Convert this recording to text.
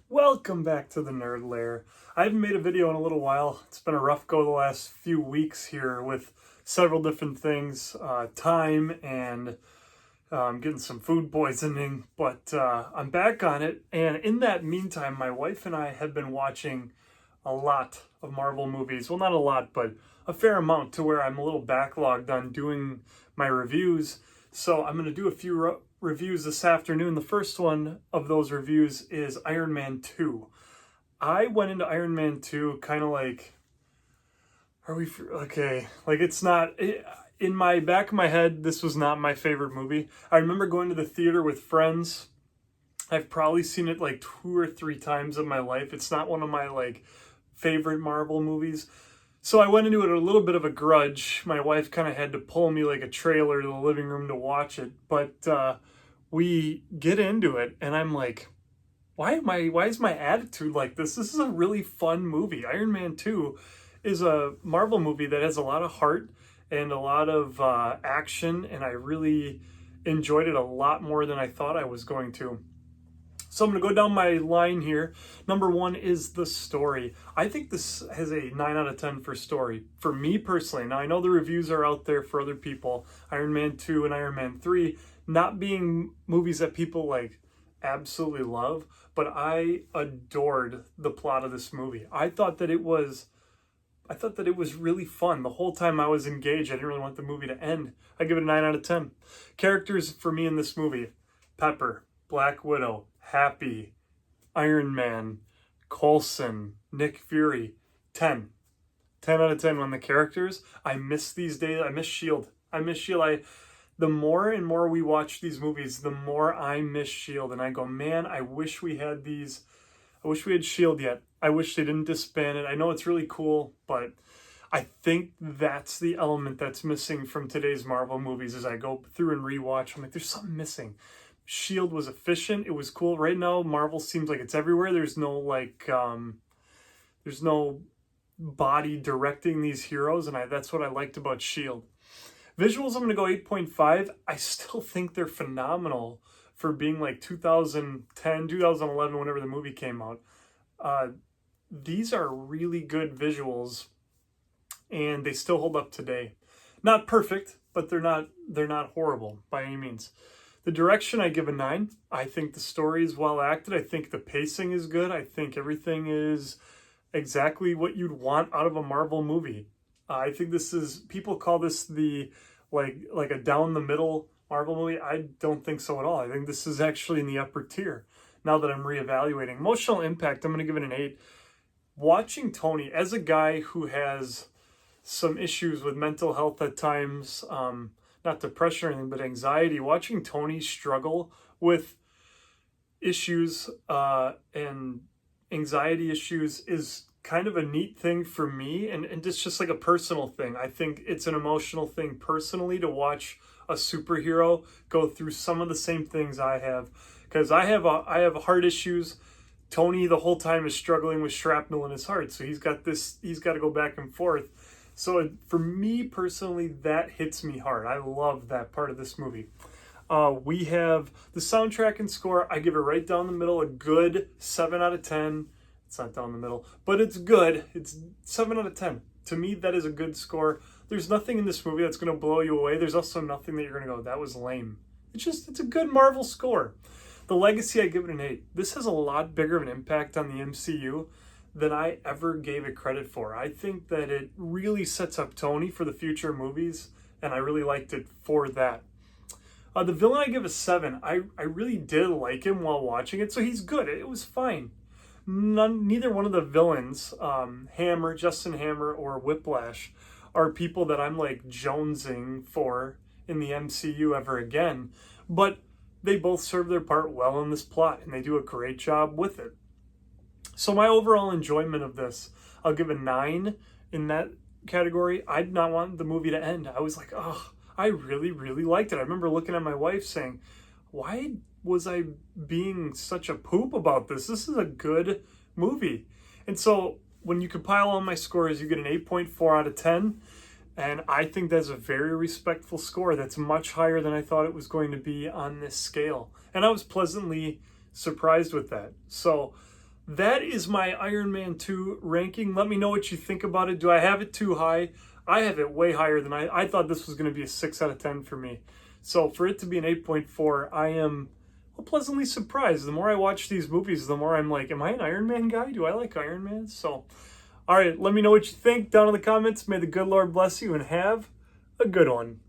Welcome back to the Nerd Lair. I haven't made a video in a little while. It's been a rough go the last few weeks here with several different things, time and getting some food poisoning, but I'm back on it. And in that meantime, my wife and I have been watching a lot of Marvel movies. Well, not a lot, but a fair amount to where I'm a little backlogged on doing my reviews. So I'm going to do a few reviews this afternoon. The first one of those reviews is Iron Man 2. I went into Iron Man 2 kind of like, okay, like it's not, in my back of my head, this was not my favorite movie. I remember going to the theater with friends. I've probably seen it like 2 or 3 times in my life. It's not one of my like favorite Marvel movies. So I went into it a little bit of a grudge. My wife kind of had to pull me like a trailer to the living room to watch it. But we get into it and I'm like, why is my attitude like this? This is a really fun movie. Iron Man 2 is a Marvel movie that has a lot of heart and a lot of action, and I really enjoyed it a lot more than I thought I was going to. So I'm going to go down my line here. Number one is the story. I think this has a 9 out of 10 for story. For me personally, now I know the reviews are out there for other people, Iron Man 2 and Iron Man 3, not being movies that people like absolutely love, but I adored the plot of this movie. I thought that it was really fun. The whole time I was engaged. I didn't really want the movie to end. I give it a 9 out of 10. Characters for me in this movie: Pepper, Black Widow, Happy, Iron Man, Coulson, Nick Fury. 10. 10 out of 10 on the characters. I miss these days. I miss S.H.I.E.L.D. The more and more we watch these movies, the more I miss S.H.I.E.L.D. And I go, man, I wish we had these. I wish we had S.H.I.E.L.D. yet. I wish they didn't disband it. I know it's really cool, but I think that's the element that's missing from today's Marvel movies. As I go through and rewatch, I'm like, there's something missing. S.H.I.E.L.D. was efficient. It was cool. Right now, Marvel seems like it's everywhere. There's no there's no body directing these heroes, and that's what I liked about S.H.I.E.L.D. Visuals, I'm going to go 8.5. I still think they're phenomenal for being like 2010, 2011, whenever the movie came out. These are really good visuals, and they still hold up today. Not perfect, but they're not horrible by any means. The direction, I give a 9. I think the story is well acted. I think the pacing is good. I think everything is exactly what you'd want out of a Marvel movie. I think this is, people call this the like a down the middle Marvel movie. I don't think so at all. I think this is actually in the upper tier now that I'm reevaluating. Emotional impact, I'm going to give it an 8. Watching Tony, as a guy who has some issues with mental health at times, not depression or anything, but anxiety, watching Tony struggle with issues and anxiety issues is kind of a neat thing for me, and it's just like a personal thing. I think it's an emotional thing personally to watch a superhero go through some of the same things I have, because I have heart issues. Tony the whole time is struggling with shrapnel in his heart, so he's got to go back and forth. So for me personally, that hits me hard. I love that part of this movie. We have the soundtrack and score. I give it right down the middle, a good 7 out of 10. It's not down the middle, but it's good. It's 7 out of 10. To me, that is a good score. There's nothing in this movie that's going to blow you away. There's also nothing that you're going to go, that was lame. It's a good Marvel score. The legacy, I give it an 8. This has a lot bigger of an impact on the MCU than I ever gave it credit for. I think that it really sets up Tony for the future movies, and I really liked it for that. The villain, I give a 7. I really did like him while watching it, so he's good. It was fine. Neither one of the villains, Justin Hammer or Whiplash, are people that I'm like jonesing for in the MCU ever again, but they both serve their part well in this plot, and they do a great job with it. So my overall enjoyment of this, I'll give a 9 in that category. I did not want the movie to end. I was like, oh, I really, really liked it. I remember looking at my wife saying, why was I being such a poop about this? This is a good movie. And so when you compile all my scores, you get an 8.4 out of 10. And I think that's a very respectful score. That's much higher than I thought it was going to be on this scale. And I was pleasantly surprised with that. So that is my Iron Man 2 ranking. Let me know what you think about it. Do I have it too high? I have it way higher than I thought this was going to be a 6 out of 10 for me. So for it to be an 8.4, I am pleasantly surprised. The more I watch these movies, the more I'm like, am I an Iron Man guy? Do I like Iron Man? So, all right, let me know what you think down in the comments. May the good Lord bless you and have a good one.